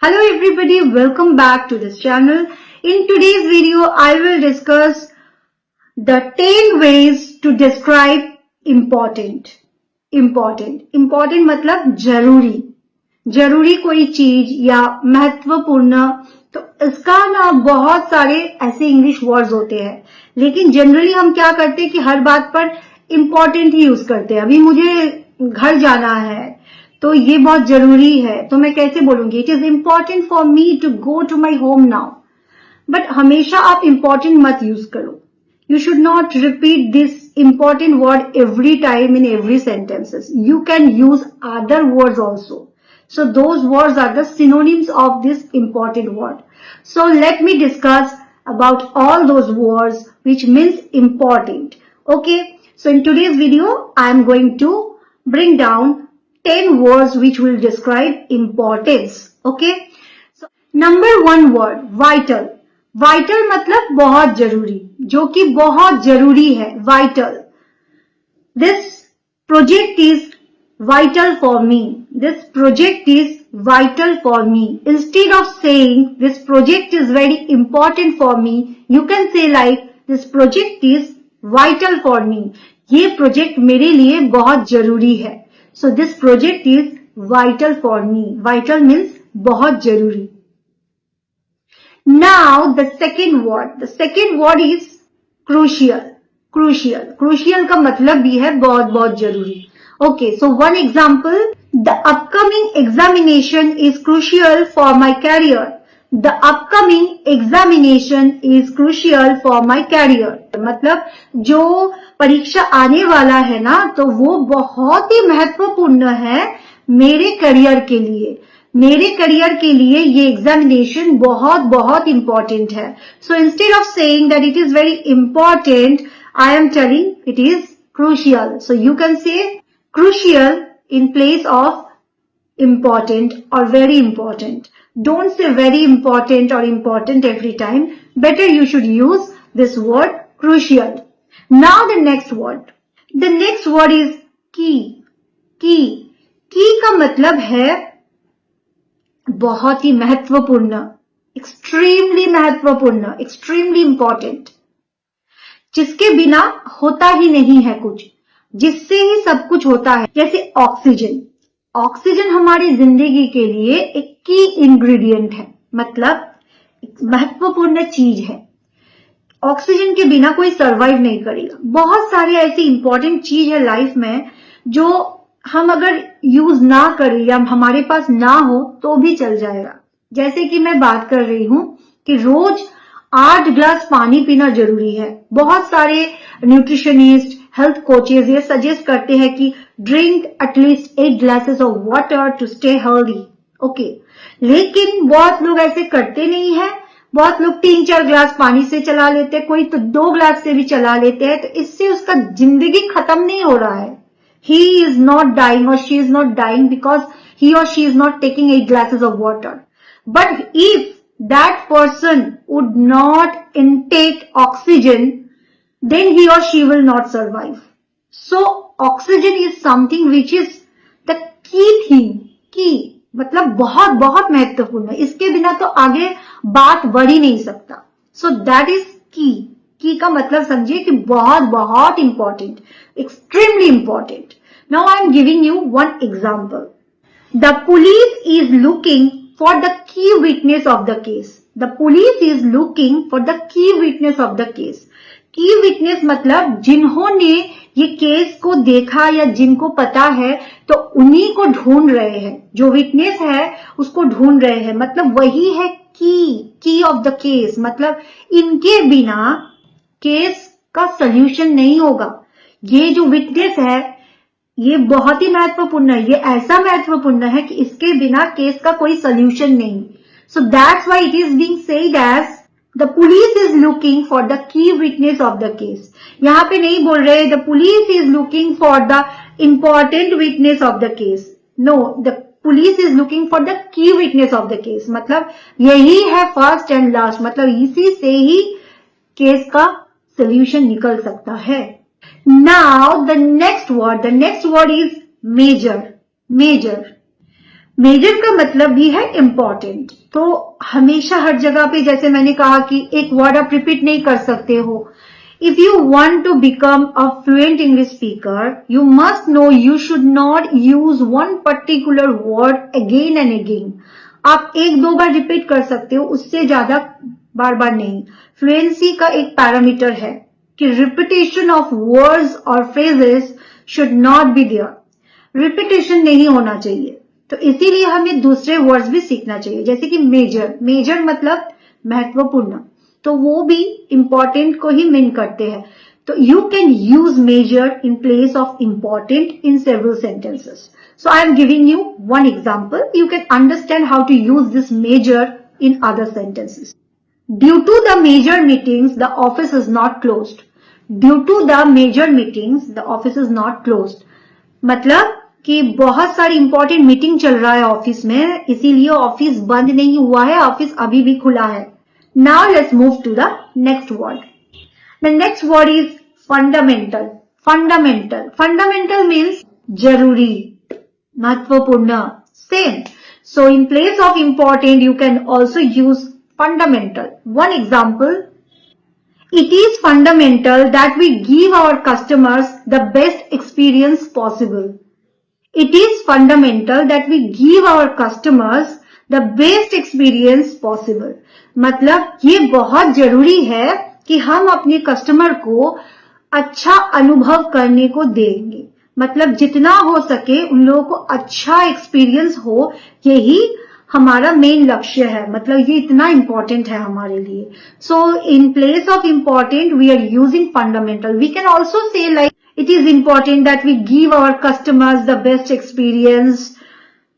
Hello everybody, welcome back to this channel. In today's video, I will discuss the 10 ways to describe important. Important मतलब जरूरी कोई चीज या महत्वपूर्ण। तो इसका ना बहुत सारे ऐसे इंग्लिश वर्ड्स होते हैं, लेकिन जनरली हम क्या करते हैं कि हर बात पर important ही यूज करते हैं। अभी मुझे घर जाना है तो ये बहुत जरूरी है, तो मैं कैसे बोलूंगी? It is important for me to go to my home now. But हमेशा आप इम्पॉर्टेंट मत यूज करो। You should not repeat this important word every time in every sentences. You can use other words also. So those words are the synonyms of this important word. So let me discuss about all those words which means important. Okay. So in today's video, I am going to bring down 10 words which will describe importance. Okay. So number 1 word, vital. Vital मतलब बहुत जरूरी, जो कि बहुत जरूरी है. Vital. This project is vital for me. This project is vital for me. Instead of saying this project is very important for me, you can say like this project is vital for me. ये project मेरे लिए बहुत जरूरी है. So this project is vital for me. Vital means बहुत जरूरी. Now the second word. The second word is crucial. Crucial का मतलब भी है बहुत बहुत जरूरी. Okay, so one example, the upcoming examination is crucial for my career. The upcoming examination is crucial for my career. मतलब जो परीक्षा आने वाला है ना, तो वो बहुत ही महत्वपूर्ण है मेरे करियर के लिए. मेरे करियर के लिए ये एग्जामिनेशन बहुत बहुत इंपॉर्टेंट है. So instead of saying that it is very important, I am telling it is crucial. So you can say crucial in place of important or very important. Don't say very important or important every time. Better you should use this word crucial. Now the next word. The next word is key. Key का मतलब है बहुत ही महत्वपूर्ण, extremely महत्वपूर्ण, extremely important, जिसके बिना होता ही नहीं है कुछ, जिससे ही सब कुछ होता है. जैसे ऑक्सीजन. ऑक्सीजन हमारी जिंदगी के लिए एक की इंग्रेडिएंट है, मतलब एक महत्वपूर्ण चीज है. ऑक्सीजन के बिना कोई सरवाइव नहीं करेगा. बहुत सारी ऐसी इंपॉर्टेंट चीज है लाइफ में जो हम अगर यूज ना करें या हमारे पास ना हो तो भी चल जाएगा. जैसे कि मैं बात कर रही हूं कि रोज 8 ग्लास पानी पीना जरूरी है. बहुत सारे न्यूट्रिशनिस्ट, हेल्थ कोचेज ये सजेस्ट करते हैं कि drink at least 8 glasses of water to stay healthy. Okay, लेकिन बहुत लोग ऐसे करते नहीं है. बहुत लोग 3-4 ग्लास पानी से चला लेते हैं, कोई तो 2 ग्लास से भी चला लेते हैं. तो इससे उसका जिंदगी खत्म नहीं हो रहा है. He is not dying or she is not dying because he or she is not taking 8 glasses of water. But if that person would not intake oxygen, then he or she will not survive. So oxygen is something which is the key thing. Key मतलब बहुत बहुत महत्वपूर्ण है. इसके बिना तो आगे बात बढ़ ही नहीं सकता. So that is key. की का मतलब समझिए कि बहुत बहुत important, extremely important. Now I am giving you one example. The police is looking for the key witness of the case. The police is looking for the key witness of the case. की witness मतलब जिन्होंने ये case को देखा या जिनको पता है, तो उन्हीं को ढूंढ रहे हैं. जो विटनेस है उसको ढूंढ रहे हैं, मतलब वही है की ऑफ द केस. मतलब इनके बिना केस का सॉल्यूशन नहीं होगा. ये जो विटनेस है ये बहुत ही महत्वपूर्ण है. ये ऐसा महत्वपूर्ण है कि इसके बिना केस का कोई सॉल्यूशन नहीं. So that's why it is being said as the police is looking for the key witness of the case. यहां पे नहीं बोल रहे the police is looking for the important witness of the case. No, the police is looking for the key witness of the case. मतलब यही है first and last, मतलब इसी से ही केस का सॉल्यूशन निकल सकता है. Now the next word is major. Major का मतलब भी है इम्पॉर्टेंट। तो हमेशा हर जगह पे जैसे मैंने कहा कि एक वर्ड आप रिपीट नहीं कर सकते हो। If you want to become a fluent English speaker, you must know you should not use one particular word again and again. आप एक दो बार रिपीट कर सकते हो, उससे ज्यादा बार बार नहीं। फ्लुएंसी का एक पैरामीटर है कि रिपीटेशन ऑफ वर्ड्स और phrases should not be there. Repetition नहीं होना चाहिए। तो इसीलिए हमें दूसरे वर्ड्स भी सीखना चाहिए, जैसे कि मेजर। मेजर मतलब महत्वपूर्ण, तो वो भी इंपॉर्टेंट को ही मीन करते हैं। तो you can use measure in place of important in several sentences. So I am giving you one example. You can understand how to use this measure in other sentences. Due to the major meetings, the office is not closed. Due to the major meetings, the office is not closed. मतलब कि बहुत सारी important meeting चल रहा है office में, इसीलिए office बंद नहीं हुआ है, ऑफिस अभी भी खुला है. Now let's move to the next word. The next word is fundamental. Fundamental, fundamental means जरूरी, महत्वपूर्ण, same. So in place of important, you can also use fundamental. One example, it is fundamental that we give our customers the best experience possible. It is fundamental that we give our customers the best experience possible. मतलब ये बहुत जरूरी है कि हम अपने customer को अच्छा अनुभव करने को देंगे. मतलब जितना हो सके उन लोगों को अच्छा एक्सपीरियंस हो, यही हमारा मेन लक्ष्य है. मतलब ये इतना इंपॉर्टेंट है हमारे लिए. So in place of important we are using fundamental. We can also say like it is important that we give our customers the best experience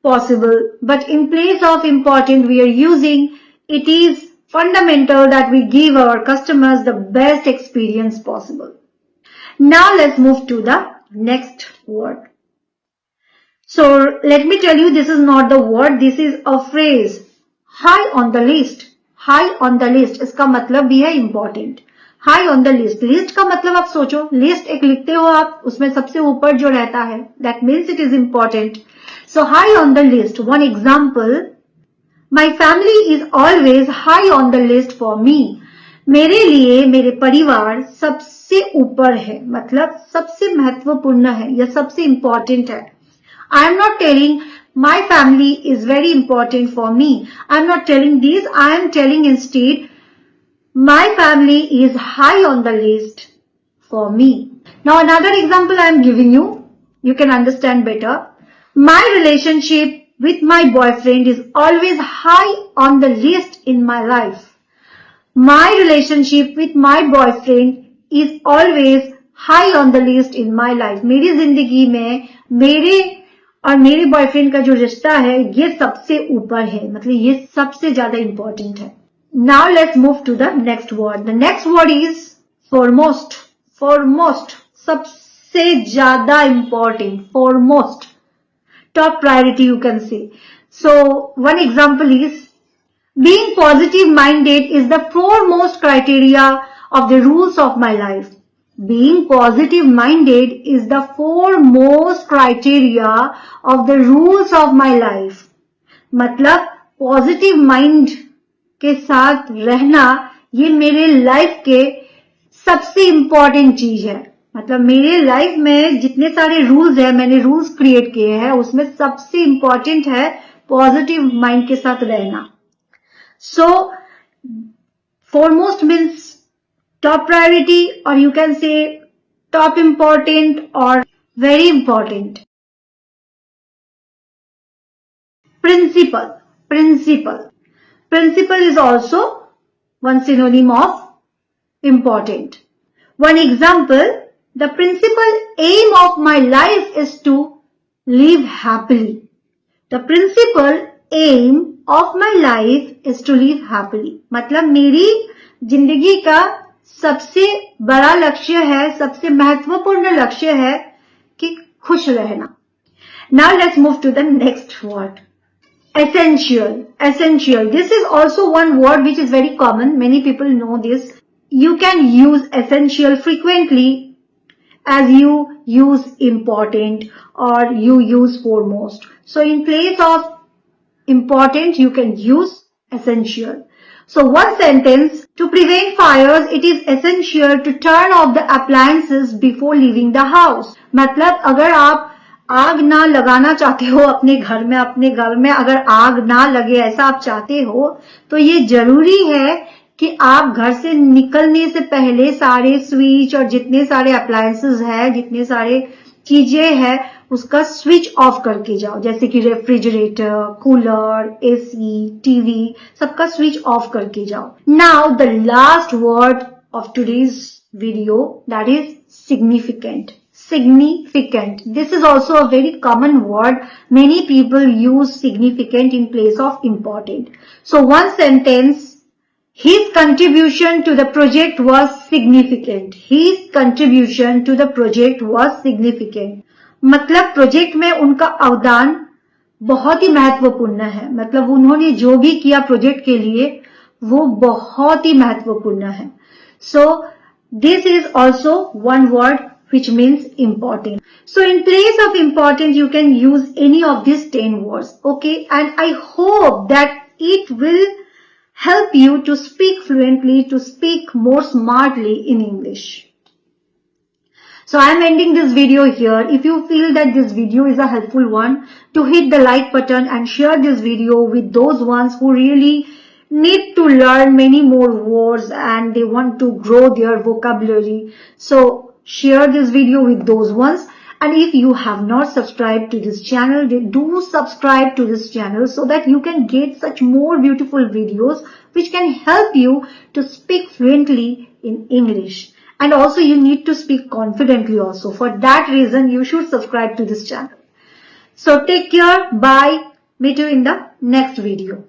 possible. But in place of important, we are using it is fundamental that we give our customers the best experience possible. Now let's move to the next word. So let me tell you, this is not the word, this is a phrase. High on the list. High on the list. इसका मतलब भी है important. High on the list. List का मतलब आप सोचो, list एक लिखते हो आप, उसमें सबसे ऊपर जो रहता है, that means it is important. So high on the list. One example, my family is always high on the list for me. मेरे लिए मेरे परिवार सबसे ऊपर है, मतलब सबसे महत्वपूर्ण है या सबसे इंपॉर्टेंट है. I am not telling my family is very important for me. I am not telling this, I am telling instead my family is high on the list for me. Now another example I am giving you, you can understand better. My relationship with my boyfriend is always high on the list in my life. My relationship with my boyfriend is always high on the list in my life. मेरी जिंदगी में मेरे और मेरे boyfriend का जो रिश्ता है ये सबसे ऊपर है, मतलब ये सबसे ज्यादा इंपॉर्टेंट है. Now let's move to the next word. The next word is foremost. Foremost, सबसे ज्यादा important. Foremost, top priority you can say. So one example is, being positive minded is the foremost criteria of the rules of my life. Being positive minded is the foremost criteria of the rules of my life. मतलब positive mind के साथ रहना ये मेरे life के सबसे important चीज है. मतलब मेरे लाइफ में जितने सारे रूल्स है, मैंने रूल्स क्रिएट किए हैं, उसमें सबसे इंपॉर्टेंट है पॉजिटिव माइंड के साथ रहना. So foremost means top priority, और you can say top important और very important. Principle. Principle. Principle is also one synonym of important. One example, the principal aim of my life is to live happily. The principal aim of my life is to live happily. मतलब मेरी जिंदगी का सबसे बड़ा लक्ष्य है, सबसे महत्वपूर्ण लक्ष्य है कि खुश रहना. Now let's move to the next word. Essential. Essential. This is also one word which is very common. Many people know this. You can use essential frequently as you use important or you use foremost. So in place of important, you can use essential. So one sentence, to prevent fires, it is essential to turn off the appliances before leaving the house. मतलब अगर आप आग ना लगाना चाहते हो अपने घर में अगर आग ना लगे ऐसा आप चाहते हो, तो ये जरूरी है कि आप घर से निकलने से पहले सारे स्विच और जितने सारे अप्लायंसेस है, जितने सारे चीजें हैं, उसका स्विच ऑफ करके जाओ. जैसे कि रेफ्रिजरेटर, कूलर, एसी, टीवी, सबका स्विच ऑफ करके जाओ. Now the last word of today's video, that is significant. Significant. This is also a very common word. Many people use significant in place of important. So one sentence, his contribution to the project was significant. His contribution to the project was significant. मतलब project में उनका अवदान बहुत ही महत्वपूर्ण है. मतलब उन्होंने जो भी किया प्रोजेक्ट के लिए वो बहुत ही महत्वपूर्ण है. So this is also one word which means important. So in place of important, you can use any of these 10 words. Okay. And I hope that it will help you to speak fluently, to speak more smartly in English. So I am ending this video here. If you feel that this video is a helpful one, to hit the like button and share this video with those ones who really need to learn many more words and they want to grow their vocabulary. So share this video with those ones. And if you have not subscribed to this channel, then do subscribe to this channel so that you can get such more beautiful videos which can help you to speak fluently in English. And also you need to speak confidently also. For that reason, you should subscribe to this channel. So take care. Bye. Meet you in the next video.